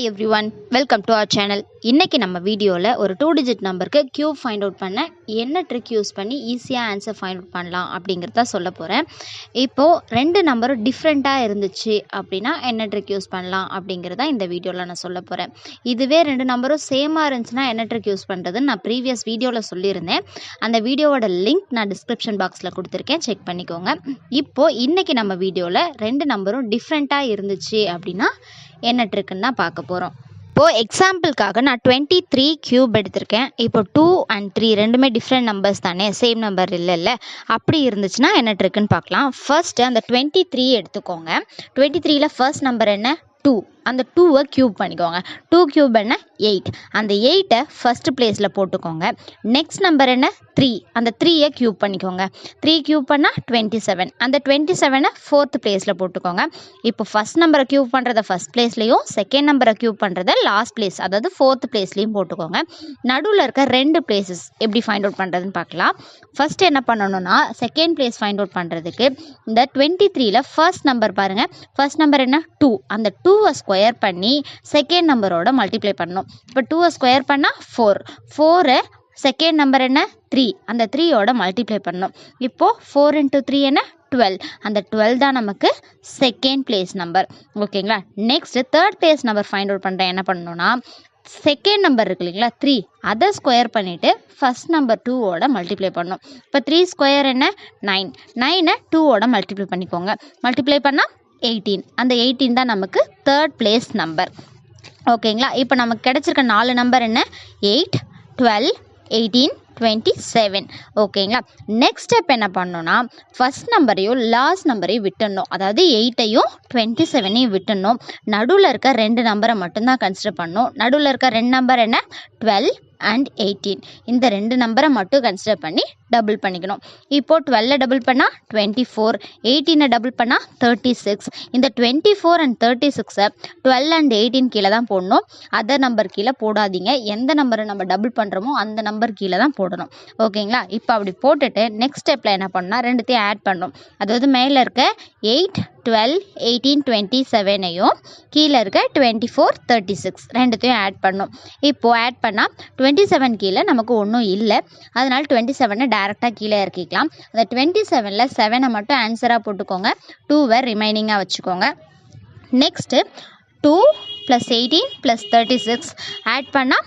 everyone, welcome to our channel. இன்னைக்கு நம்ம வீடியோல ஒரு 2 digit நம்பருக்கு கியூப் ஃபைண்ட் அவுட் பண்ண என்ன ட்ரிக் யூஸ் பண்ணி ஈஸியா ஆன்சர் ஃபைண்ட் அவுட் பண்ணலாம் அப்படிங்கறத சொல்ல போறேன். இப்போ ரெண்டு நம்பரும் டிஃபரண்டா இருந்துச்சு அப்படினா என்ன ட்ரிக் யூஸ் பண்ணலாம் அப்படிங்கறத இந்த வீடியோல நான் சொல்ல போறேன். இதுவே ரெண்டு நம்பரும் சேமா இருந்துச்சுனா என்ன ட்ரிக் யூஸ் பண்றதுன்னு நான் ப்ரீவியஸ் வீடியோல சொல்லியிருந்தேன். அந்த வீடியோவோட லிங்க் நான் டிஸ்கிரிப்ஷன் பாக்ஸ்ல கொடுத்திருக்கேன், செக் பண்ணிக்கோங்க. இப்போ இன்னைக்கு நம்ம வீடியோல ரெண்டு நம்பரும் டிஃபரண்டா இருந்துச்சு அப்படினா என்ன ட்ரிக்னா பார்க்க போறோம். இப்போ எக்ஸாம்பிளுக்காக நான் 23 கியூப் எடுத்திருக்கேன். இப்போ 2 and 3 ரெண்டுமே டிஃப்ரெண்ட் நம்பர்ஸ் தானே, சேம் நம்பர் இல்லைல்ல. அப்படி இருந்துச்சுன்னா என்ன ட்ரிக்குன்னு பார்க்கலாம். ஃபர்ஸ்ட் அந்த 23 எடுத்துக்கோங்க. 23ல ஃபர்ஸ்ட் நம்பர் என்ன? 2. அந்த 2வை கியூப் பண்ணிக்கோங்க. 2 கியூப் என்ன? 8. அந்த 8ஐ ஃபர்ஸ்ட் பிளேஸில் போட்டுக்கோங்க. நெக்ஸ்ட் நம்பர் என்ன? 3. அந்த 3ஐ கியூப் பண்ணிக்கோங்க. 3 கியூப் பண்ணால் 27. அந்த 27ஐ ஃபோர்த் பிளேஸில் போட்டுக்கோங்க. இப்போ ஃபர்ஸ்ட் நம்பரை கியூப் பண்ணுறத ஃபர்ஸ்ட் பிளேஸ்லையும், செகண்ட் நம்பரை கியூப் பண்ணுறத லாஸ்ட் பிளேஸ், அதாவது ஃபோர்த் பிளேஸ்லையும் போட்டுக்கோங்க. நடுவில் இருக்க ரெண்டு பிளேசஸ் எப்படி ஃபைண்ட் அவுட் பண்ணுறதுன்னு பார்க்கலாம். ஃபர்ஸ்ட் என்ன பண்ணணும்னா, செகண்ட் பிளேஸ் ஃபைண்ட் அவுட் பண்ணுறதுக்கு இந்த 23ல ஃபர்ஸ்ட் நம்பர் பாருங்கள். ஃபர்ஸ்ட் நம்பர் என்ன? 2. அந்த 2வை ஸ்கொயர் பண்ணி செகண்ட் நம்பரோட மல்டிப்ளை பண்ணணும். இப்போ 2வை ஸ்கொயர் பண்ணால் 4. 4 செகண்ட் நம்பர் என்ன? 3. அந்த 3யோட மல்டிப்ளை பண்ணணும். இப்போ 4 into 3 என்ன? 12. அந்த 12 தான் நமக்கு செகண்ட் பிளேஸ் நம்பர். ஓகேங்களா? Next third place number find out பண்ணுறேன். என்ன பண்ணணும்னா, செகண்ட் நம்பர் இருக்கு இல்லைங்களா, 3, அதை ஸ்கொயர் பண்ணிவிட்டு ஃபர்ஸ்ட் நம்பர் 2வோட மல்டிப்ளை பண்ணணும். இப்போ 3 ஸ்கொயர் என்ன? 9. 9ஐ 2வோட மல்டிப்ளை பண்ணிக்கோங்க. மல்டிப்ளை பண்ணால் 18. அந்த 18 தான் நமக்கு தேர்ட் பிளேஸ் நம்பர். ஓகேங்களா? இப்போ நமக்கு கிடைச்சிருக்க 4 நம்பர் என்ன? 8, 12, 18, 27. ஓகேங்களா? நெக்ஸ்ட் ஸ்டெப் என்ன பண்ணணும்னா, ஃபர்ஸ்ட் நம்பரையும் லாஸ்ட் நம்பரையும் விட்டுடணும். அதாவது 8ஐயும் 27ஐயும் விட்டுடணும். நடுவில் இருக்க ரெண்டு நம்பரை மட்டும்தான் கன்சிடர் பண்ணணும். நடுவில் இருக்க ரெண்டு நம்பர் என்ன? 12 and 18. இந்த ரெண்டு நம்பரை மட்டும் கன்சிடர் பண்ணி டபுள் பண்ணிக்கணும். இப்போ 12 டபுள் பண்ணால் 24, 18 டபுள் பண்ணால் 36. இந்த 24 and 36 12 and 18 கீழே தான் போடணும். அதர் நம்பர் கீழே போடாதீங்க. எந்த நம்பரை நம்ம டபுள் பண்ணுறோமோ அந்த நம்பர் கீழே தான் போடணும். ஓகேங்களா? இப்போ அப்படி போட்டுட்டு நெக்ஸ்ட் ஸ்டெப்பில் என்ன பண்ணால், ரெண்டுத்தையும் ஆட் பண்ணணும். அதாவது மேலே இருக்க 8, 12, 18, 27ஐயும் கீழே இருக்க 24, 36 ரெண்டுத்தையும் ஆட் பண்ணும். இப்போது ஆட் பண்ணால் 27 கீழே நமக்கு ஒன்றும் இல்லை. அதனால் 27ஐ டேரெக்டாக கீழே இறக்கிக்கலாம். அந்த 27ல் 7ஐ மட்டும் ஆன்சராக போட்டுக்கோங்க. 2வை ரிமைனிங்காக வச்சுக்கோங்க. நெக்ஸ்ட்டு 2 + 18 + 36 ஆட் பண்ணால்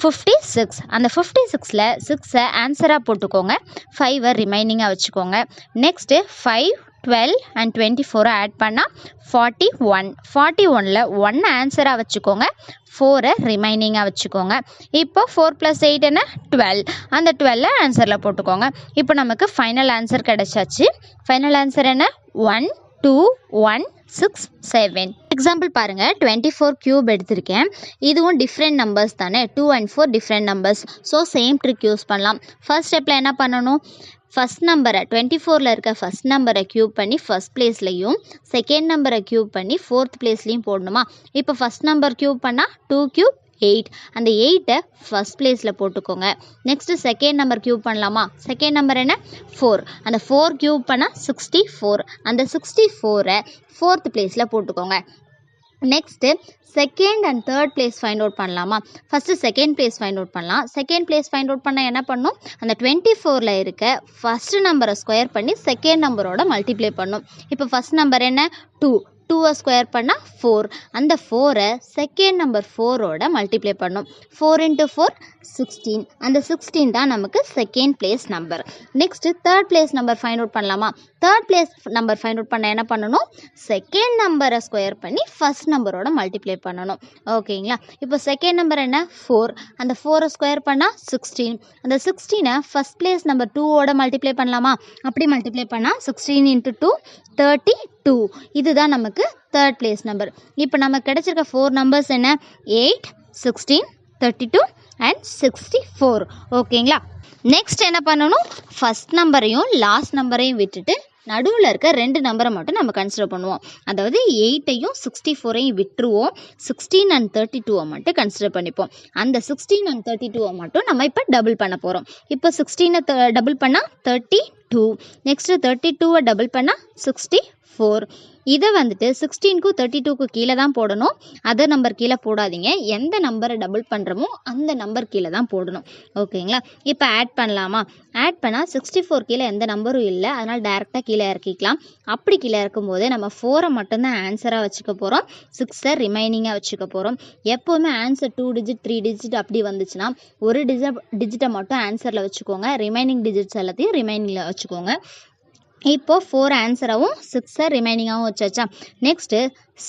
56. அந்த 56ல் 6ஐ ஆன்சராக போட்டுக்கோங்க. 5வை ரிமைனிங்காக வச்சுக்கோங்க. நெக்ஸ்ட்டு 5, 12 and 24 ஆட் பண்ணால் 41. 41ல் 1 ஆன்சராக வச்சுக்கோங்க. 4ஐ ரிமைனிங்காக வச்சுக்கோங்க. இப்போ 4 + 8 என்ன? 12. அந்த 12ஐ ஆன்சரில் போட்டுக்கோங்க. இப்போ நமக்கு ஃபைனல் ஆன்சர் கிடைச்சாச்சு. ஃபைனல் ஆன்சர் என்ன? 1, 2, 1, 6, 7. எக்ஸாம்பிள் பாருங்கள். 24 கியூப் எடுத்திருக்கேன். இதுவும் டிஃப்ரெண்ட் நம்பர்ஸ் தானே. 2 and 4 different numbers. So same trick use பண்ணலாம். ஃபர்ஸ்ட் ஸ்டெப்பில் என்ன பண்ணணும், ஃபர்ஸ்ட் நம்பரை 24ல் இருக்க ஃபர்ஸ்ட் நம்பரை கியூப் பண்ணி ஃபர்ஸ்ட் பிளேஸ்லையும், செகண்ட் நம்பரை கியூப் பண்ணி ஃபோர்த் பிளேஸ்லையும் போடணுமா. இப்போ ஃபர்ஸ்ட் நம்பர் கியூப் பண்ணால் 2 கியூப் 8. அந்த 8ஐ ஃபர்ஸ்ட் பிளேஸில் போட்டுக்கோங்க. நெக்ஸ்ட்டு செகண்ட் நம்பர் கியூப் பண்ணலாமா. செகண்ட் நம்பர் என்ன? 4. அந்த 4 கியூப் பண்ணால் 64. அந்த 64ஐ ஃபோர்த் பிளேஸில் போட்டுக்கோங்க. Next second and third place find out பண்ணலாமா. First second place find out பண்ணலாம். செகண்ட் பிளேஸ் ஃபைண்ட் அவுட் பண்ணால் என்ன பண்ணணும், அந்த 24ல் இருக்க ஃபஸ்ட்டு நம்பரை ஸ்கொயர் பண்ணி செகண்ட் நம்பரோட மல்டிப்ளை பண்ணணும். இப்போ ஃபஸ்ட் நம்பர் என்ன? 2. 2வை ஸ்கொயர் பண்ணால் 4. அந்த 4ஐ செகண்ட் நம்பர் 4ஓட மல்டிப்ளை பண்ணும். 4 into 4, 16. அந்த 16 தான் நமக்கு second place number. Next third place number find out பண்ணலாமா. Third place number find out பண்ண என்ன பண்ணணும், செகண்ட் நம்பரை ஸ்கொயர் பண்ணி ஃபர்ஸ்ட் நம்பரோட மல்டிப்ளை பண்ணணும். ஓகேங்களா? இப்போ செகண்ட் நம்பர் என்ன? 4. அந்த 4ஐ ஸ்கொயர் பண்ணால் 16. அந்த 16ஐ ஃபர்ஸ்ட் பிளேஸ் நம்பர் 2ஓட மல்டிப்ளை பண்ணலாமா. அப்படி மல்டிப்ளை பண்ணால் 16 into 2, 32. இதுதான் நமக்கு தேர்ட் பிளேஸ் நம்பர். இப்போ நமக்கு கிடைச்சிருக்க 4 நம்பர்ஸ் என்ன? 8, 16, 32 and 64. ஓகேங்களா? நெக்ஸ்ட் என்ன பண்ணணும், ஃபர்ஸ்ட் நம்பரையும் லாஸ்ட் நம்பரையும் விட்டுட்டு நடுவில் இருக்க ரெண்டு நம்பரை மட்டும் நம்ம கன்சிடர் பண்ணுவோம். அதாவது 8ஐயும் 64ஐயும் விட்டுருவோம். 16 and 32 மட்டும் கன்சிடர் பண்ணிப்போம். அந்த 16 and 32 மட்டும் நம்ம இப்போ டபுள் பண்ண போகிறோம். இப்போ 16 டபுள் பண்ணால் 32. நெக்ஸ்ட்டு 32 டபுள் பண்ணால் 64. 4. இதை வந்துட்டு 16க்கும் 32க்கு கீழே தான் போடணும். அதர் நம்பர் கீழே போடாதீங்க. எந்த நம்பரை டபுள் பண்ணுறோமோ அந்த நம்பர் கீழே தான் போடணும். ஓகேங்களா? இப்போ ஆட் பண்ணலாமா? ஆட் பண்ணால் 64 கீழே எந்த நம்பரும் இல்லை, அதனால் டேரெக்டாக கீழே இறக்கிக்கலாம். அப்படி கீழே இருக்கும்போது நம்ம 4 மட்டும்தான் ஆன்சராக வச்சுக்க போகிறோம், 6 ரிமைனிங்காக வச்சுக்க போகிறோம். எப்போவுமே ஆன்சர் 2 டிஜிட் 3 டிஜிட் அப்படி வந்துச்சுன்னா ஒரு டிஜிட்டை மட்டும் ஆன்சரில் வச்சுக்கோங்க, ரிமைனிங் டிஜிட்ஸ் எல்லாத்தையும் ரிமைனிங்கில் வச்சுக்கோங்க. இப்போது 4 ஆன்சராகவும் 6 ரிமைனிங்காகவும் வச்சாச்சா? நெக்ஸ்ட்டு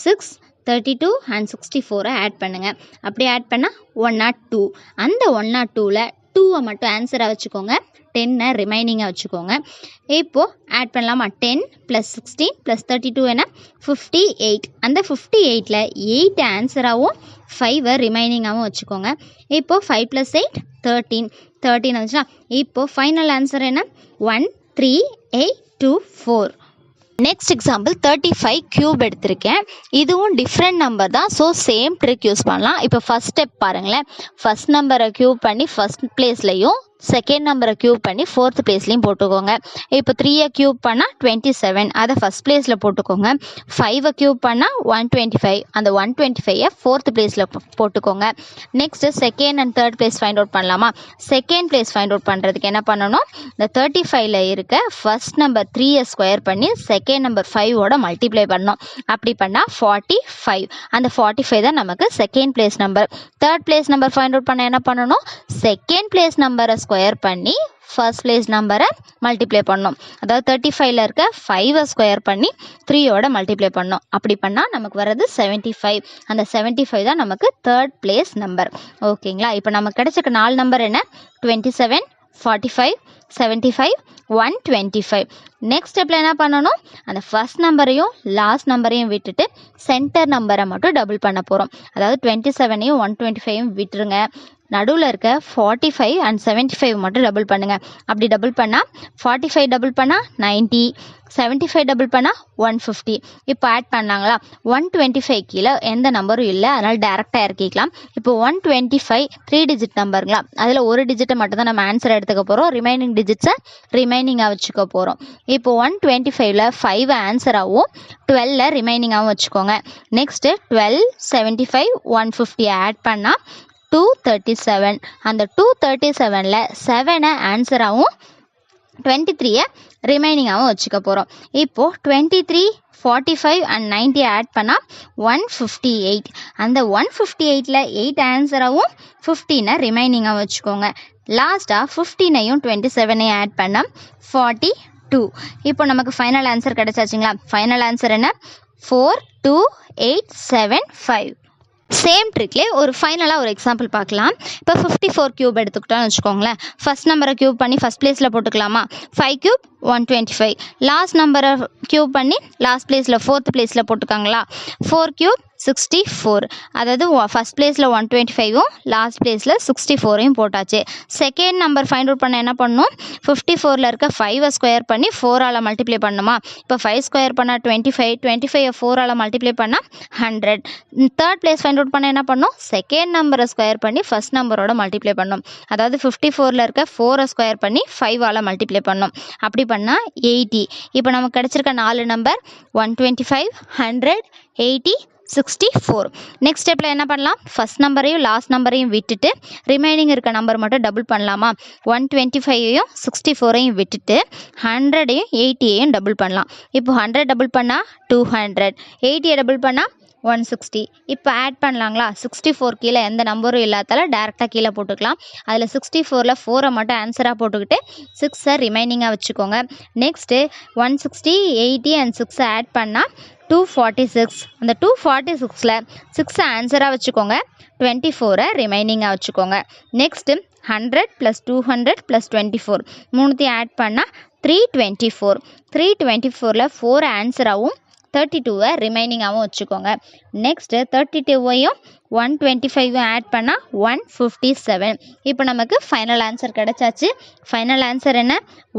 6, 32 அண்ட் 64 ஆட் பண்ணுங்கள். அப்படி ஆட் பண்ணால் 102. அந்த 102ல் 2 மட்டும் ஆன்சராக வச்சுக்கோங்க, 10 ரிமைனிங்காக வச்சுக்கோங்க. இப்போது ஆட் பண்ணலாமா? 10 + 16 + 32 என்ன? 58. அந்த 58ல் 8 ஆன்சராகவும் 5 ரிமைனிங்காகவும் வச்சுக்கோங்க. இப்போது 5 + 8 13 வந்துச்சுன்னா இப்போது ஃபைனல் ஆன்சர் என்ன? 13824. நெக்ஸ்ட் எக்ஸாம்பிள் 35 கியூப் எடுத்திருக்கேன். இதுவும் டிஃப்ரெண்ட் நம்பர் தான், ஸோ சேம் ட்ரிக் யூஸ் பண்ணலாம். இப்போ ஃபஸ்ட் ஸ்டெப் பாருங்களேன். ஃபஸ்ட் நம்பரை கியூப் பண்ணி ஃபஸ்ட் பிளேஸ்லையும் செகண்ட் நம்பரை கியூப் பண்ணி ஃபோர்த் பிளேஸ்லையும் போட்டுக்கோங்க. இப்போ 3 கியூப் பண்ணால் 27, அதை ஃபஸ்ட் பிளேஸில் போட்டுக்கோங்க. 5 கியூப் பண்ணால் 125, அந்த 125 ஃபோர்த் பிளேஸில் போட்டுக்கோங்க. Next second and third place find out பண்ணலாமா? செகண்ட் பிளேஸ் ஃபைண்ட் அவுட் பண்ணுறதுக்கு என்ன பண்ணணும்? இந்த 35ல் இருக்க ஃபஸ்ட் நம்பர் 3 ஸ்கொயர் பண்ணி செகண்ட் நம்பர் 5ஓட மல்டிப்ளை பண்ணணும். அப்படி பண்ணால் 45. அந்த 45 தான் நமக்கு second place number. Third place number find out பண்ண என்ன பண்ணணும்? செகண்ட் பிளேஸ் நம்பரை ஸ்கொயர் பண்ணி ஃபர்ஸ்ட் பிளேஸ் நம்பரை மல்டிப்ளை பண்ணணும். அதாவது 35ல் இருக்க 5 ஸ்கொயர் பண்ணி 3ஓட மல்டிப்ளை பண்ணணும். அப்படி பண்ணால் நமக்கு வர்றது 75. அந்த 75 தான் நமக்கு தேர்ட் பிளேஸ் நம்பர். ஓகேங்களா? இப்போ நமக்கு கிடைச்சிருக்க 4 நம்பர் என்ன? 27, 45, 75, 125. நெக்ஸ்ட் ஸ்டெப்பில் என்ன பண்ணணும்? அந்த ஃபர்ஸ்ட் நம்பரையும் லாஸ்ட் நம்பரையும் விட்டுட்டு சென்டர் நம்பரை மட்டும் டபுள் பண்ண போகிறோம். அதாவது 27ஐயும் 125ஐயும் விட்டுருங்க. நடுவில் இருக்க 45 அண்ட் 75 மட்டும் டபுள் பண்ணுங்கள். அப்படி டபுள் பண்ணால் 45 டபுள் பண்ணால் 90, 75 டபுள் பண்ணால் 150. இப்போ ஆட் பண்ணாங்களா? 125 கீழே எந்த நம்பரும் இல்லை, அதனால் டேரெக்டாக இறக்கிக்கலாம். இப்போ 125 3 டிஜிட் நம்பருங்களா, அதில் ஒரு டிஜிட்டை மட்டும் தான் நம்ம ஆன்சர் எடுத்துக்க போகிறோம், ரிமைனிங் டிஜிட்ஸை ரிமைனிங்காக வச்சுக்க போகிறோம். இப்போ 125ல் 5 ஆன்சராகவும் 12 ரிமைனிங்காகவும் வச்சுக்கோங்க. நெக்ஸ்ட்டு 12, 75, 150 ஆட் பண்ணால் 237. அந்த 237ல் 7 ஆன்சராகவும் 23 ரிமைனிங்காகவும் வச்சுக்க போகிறோம். இப்போது 23, 45 அண்ட் 90 ஆட் பண்ணால் 158. அந்த 158ல் 8 ஆன்சராகவும் 15 ரிமைனிங்காக வச்சுக்கோங்க. லாஸ்ட்டாக 15ஐயும் 27ஐயும் ஆட் பண்ணால் 42. இப்போ நமக்கு ஃபைனல் ஆன்சர் கிடைச்சாச்சுங்களா? ஃபைனல் ஆன்சர் என்ன? 42875. சேம் ட்ரிக்லே ஒரு ஃபைனலாக ஒரு எக்ஸாம்பிள் பார்க்கலாம். இப்போ 54 கியூப் எடுத்துக்கிட்டோன்னு வச்சுக்கோங்களேன். ஃபஸ்ட் நம்பரை கியூப் பண்ணி ஃபஸ்ட் பிளேஸில் போட்டுக்கலாமா? 5 கியூப் 125. லாஸ்ட் நம்பரை கியூப் பண்ணி லாஸ்ட் பிளேஸில் ஃபோர்த் பிளேஸில் போட்டுக்காங்களா? 4 கியூப் 64. அதாவது ஃபஸ்ட் பிளேஸில் 125ம் லாஸ்ட் பிளேஸில் 64ஐயும் போட்டாச்சு. செகண்ட் நம்பர் ஃபைண்ட் அவுட் பண்ண என்ன பண்ணணும்? 54ல் இருக்க 5 ஸ்கொயர் பண்ணி 4ஆல் மல்டிப்ளை பண்ணணுமா? இப்போ 5 ஸ்கொயர் பண்ணால் 25, 25 4ஆல் மல்டிப்ளை பண்ணால் 100. தேர்ட் பிளேஸ் ஃபைண்ட் அவுட் பண்ண என்ன பண்ணணும்? செகண்ட் நம்பரை ஸ்கொயர் பண்ணி ஃபஸ்ட் நம்பரோட மல்டிப்ளை பண்ணணும். அதாவது 54ல் இருக்க 4 ஸ்கொயர் பண்ணி 5ஆல் மல்டிப்ளை பண்ணணும். அப்படி பண்ணால் 80. இப்போ நமக்கு கிடச்சிருக்க 4 நம்பர் 125, 100, 80, 64. நெக்ஸ்ட் ஸ்டெப்பில் என்ன பண்ணலாம்? ஃபஸ்ட் நம்பரையும் லாஸ்ட் நம்பரையும் விட்டுட்டு ரிமைனிங் இருக்க நம்பர் மட்டும் டபுள் பண்ணலாமா? 125ஐயும் 64ஐயும் விட்டுட்டு 100ஐயும் 80ஐயும் டபுள் பண்ணலாம். இப்போ 100 டபுள் பண்ணால் 200, 80ஐ டபுள் பண்ணால் 160. இப்போ ஆட் பண்ணலாங்களா? 64 கீழே எந்த நம்பரும் இல்லாதால டேரெக்டாக கீழே போட்டுக்கலாம். அதில் 64ல் 4 மட்டும் ஆன்சராக போட்டுக்கிட்டு 6 ரிமைனிங்காக வச்சுக்கோங்க. நெக்ஸ்ட்டு 160, 80 அண்ட் 6 ஆட் பண்ணால் 246. அந்த 246ல் 6 ஆன்சராக வச்சுக்கோங்க, 24 ரிமைனிங்காக வச்சுக்கோங்க. நெக்ஸ்ட்டு 100 + 200 + 24 மூணுத்தையும் ஆட் பண்ணால் 324. 324ல் 4 ஆன்சராகவும் 32 ரிமைனிங்காகவும் வச்சுக்கோங்க. நெக்ஸ்ட்டு 32ஐயும் 125 ஆட் பண்ணால் 157. இப்போ நமக்கு ஃபைனல் ஆன்சர் கிடச்சாச்சு. ஃபைனல் ஆன்சர் என்ன?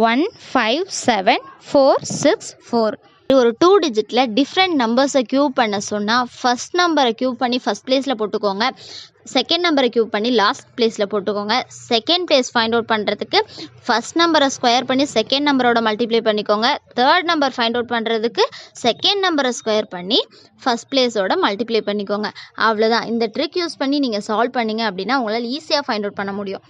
157,464. ஒரு 2 டிஜிட்டில் டிஃப்ரெண்ட் நம்பர்ஸை கியூப் பண்ண சொன்னால் ஃபஸ்ட் நம்பரை கியூப் பண்ணி ஃபஸ்ட் பிளேஸில் போட்டுக்கோங்க. செகண்ட் நம்பரை க்யூப் பண்ணி லாஸ்ட் பிளேஸில் போட்டுக்கோங்க. செகண்ட் பிளேஸ் ஃபைண்ட் அவுட் பண்ணுறதுக்கு ஃபஸ்ட் நம்பரை ஸ்கொயர் பண்ணி செகண்ட் நம்பரோட மல்டிப்ளை பண்ணிக்கோங்க. தேர்ட் நம்பர் ஃபைண்ட் அவுட் பண்ணுறதுக்கு செகண்ட் நம்பரை ஸ்கொயர் பண்ணி ஃபஸ்ட் பிளேஸோட மல்டிப்ளை பண்ணிக்கோங்க. அவ்வளோதான். இந்த ட்ரிக் யூஸ் பண்ணி நீங்கள் சால்வ் பண்ணிங்க அப்படின்னா உங்களால் ஈஸியாக ஃபைண்ட் அவுட் பண்ண முடியும்.